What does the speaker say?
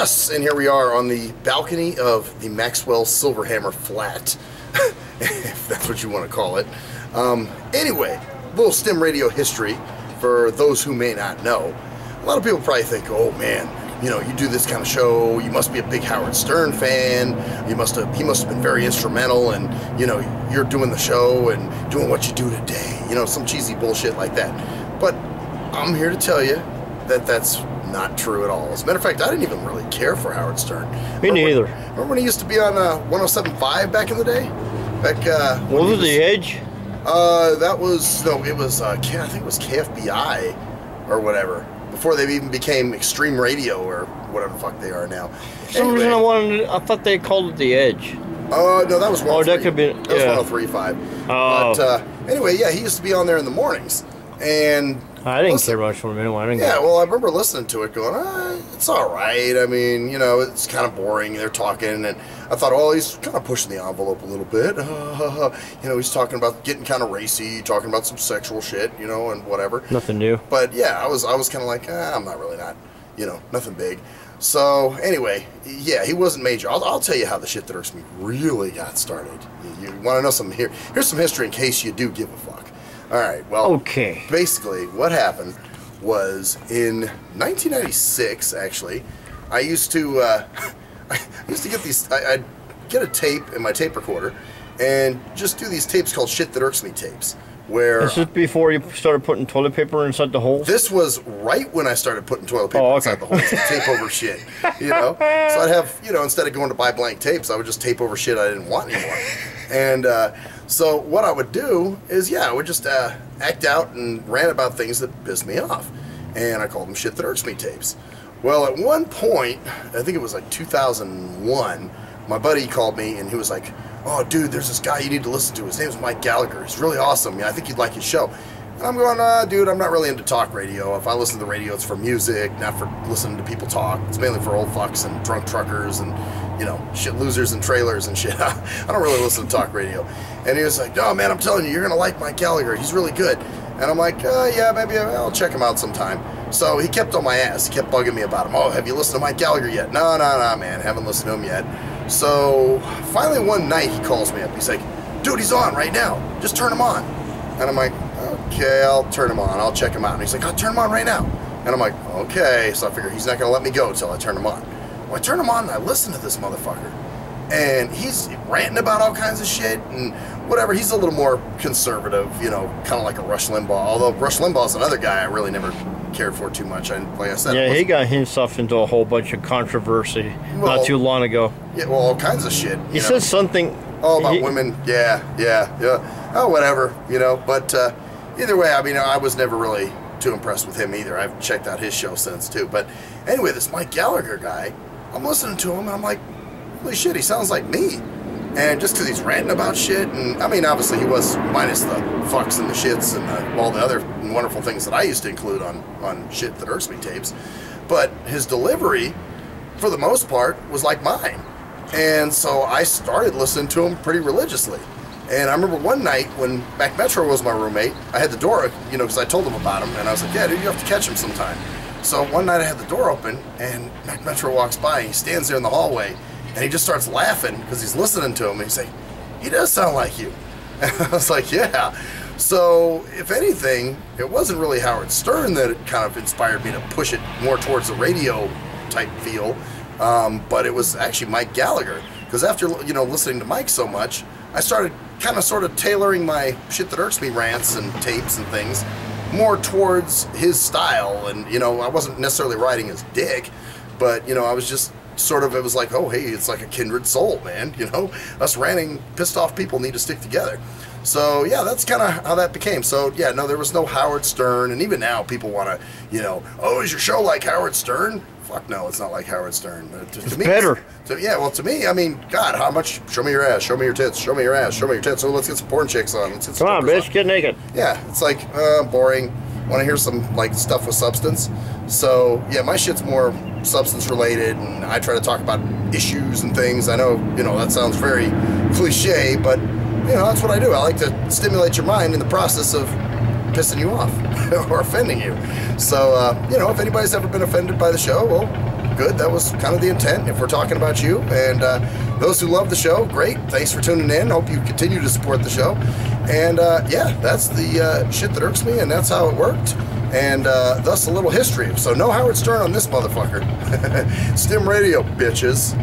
Yes, and here we are on the balcony of the Maxwell Silverhammer Flat, if that's what you want to call it. Anyway, little Stim Radio history for those who may not know. A lot of people probably think, oh man, you know, you do this kind of show, you must be a big Howard Stern fan, he must have been very instrumental, and, you know, you're doing the show and doing what you do today, you know, some cheesy bullshit like that. But I'm here to tell you that that's not true at all. As a matter of fact, I didn't even really care for Howard Stern. Me neither. Remember when he used to be on 107.5 back in the day? Was it The Edge? That was, no, it was, I think it was KFBI or whatever, before they even became Extreme Radio or whatever the fuck they are now. For some reason I thought they called it The Edge. No, that was 103. Oh, that could be, that was 103.5. Oh. But anyway, yeah, he used to be on there in the mornings. And I didn't care much for him anyway. Well, I remember listening to it going, it's all right. I mean, you know, it's kind of boring. They're talking, and I thought, oh, he's kind of pushing the envelope a little bit. You know, he's talking about getting kind of racy, talking about some sexual shit, you know, and whatever. Nothing new. But yeah, I was kind of like, I'm not really you know, nothing big. So anyway, yeah, he wasn't major. I'll tell you how the shit that irks me really got started. You want to know something here? Here's some history in case you do give a fuck. All right, well, okay. Basically, what happened was in 1996, actually, I used to get these, I'd get a tape in my tape recorder and just do these tapes called Shit That Irks Me tapes. Where this is before you started putting toilet paper inside the holes? This was right when I started putting toilet paper inside the holes to tape over shit, you know? So I'd have, you know, instead of going to buy blank tapes, I would just tape over shit I didn't want anymore. And so what I would do is, yeah, I would just act out and rant about things that pissed me off. And I called them Shit That Irks Me tapes. Well, at one point, I think it was like 2001, my buddy called me and he was like, oh, dude, there's this guy you need to listen to. His name's Mike Gallagher. He's really awesome. Yeah, I think you'd like his show. And I'm going, dude, I'm not really into talk radio. If I listen to the radio, it's for music, not for listening to people talk. It's mainly for old fucks and drunk truckers and, you know, shit losers and trailers and shit. I don't really listen to talk radio. And he was like, oh, man, I'm telling you, you're going to like Mike Gallagher. He's really good. And I'm like, yeah, maybe I'll check him out sometime. So he kept on my ass. He kept bugging me about him. Oh, have you listened to Mike Gallagher yet? No, man, haven't listened to him yet. So finally one night he calls me up. He's like, dude, he's on right now. Just turn him on. And I'm like, okay, I'll turn him on. I'll check him out. And he's like, I'll turn him on right now. And I'm like, okay. So I figure he's not going to let me go until I turn him on. Well, I turn him on and I listen to this motherfucker. And he's ranting about all kinds of shit and whatever. He's a little more conservative, you know, kind of like a Rush Limbaugh. Although Rush Limbaugh's another guy I really never cared for too much. And like I said, yeah, he got himself into a whole bunch of controversy not too long ago. Yeah, well, all kinds of shit. He said something. Oh, about women. Yeah. Oh, whatever, you know. But either way, I mean, I was never really too impressed with him either. I've checked out his show since too. But anyway, this Mike Gallagher guy, I'm listening to him and I'm like, holy shit, he sounds like me. And just because he's ranting about shit, and I mean, obviously he was minus the fucks and the shits and all the other wonderful things that I used to include on Shit That Irks Me tapes. But his delivery, for the most part, was like mine. And so I started listening to him pretty religiously. And I remember one night when Mac Metro was my roommate, I had the door, you know, because I told him about him, and I was like, yeah, dude, you have to catch him sometime. So one night I had the door open, and Mac Metro walks by, and he stands there in the hallway, and he just starts laughing because he's listening to him, and he's like, he does sound like you. And I was like, yeah. So, if anything, it wasn't really Howard Stern that kind of inspired me to push it more towards the radio type feel, but it was actually Mike Gallagher. Because after, you know, listening to Mike so much, I started kind of sort of tailoring my Shit That Irks Me rants and tapes and things more towards his style. And, you know, I wasn't necessarily riding his dick, but, you know, I was just sort of, it was like, oh, hey, it's like a kindred soul, man. You know, us ranting, pissed off people need to stick together. So, yeah, that's kind of how that became. So, yeah, no, there was no Howard Stern. And even now, people want to, you know, oh, is your show like Howard Stern? Fuck no, it's not like Howard Stern. It's better. Yeah, well, to me, I mean, God, how much? Show me your ass, show me your tits, show me your ass, show me your tits. So let's get some porn chicks on. Let's get some Come on, bitch, get naked. Yeah, it's like, boring. Want to hear some, like, stuff with substance. So, yeah, my shit's more substance-related, and I try to talk about issues and things. I know, you know, that sounds very cliche, but, you know, that's what I do. I like to stimulate your mind in the process of pissing you off or offending you. So, you know, if anybody's ever been offended by the show, well, good. That was kind of the intent. If we're talking about you, and those who love the show, great. Thanks for tuning in. Hope you continue to support the show. And yeah, that's the shit that irks me, and that's how it worked. And thus a little history. So no Howard Stern on this motherfucker. Stim Radio, bitches.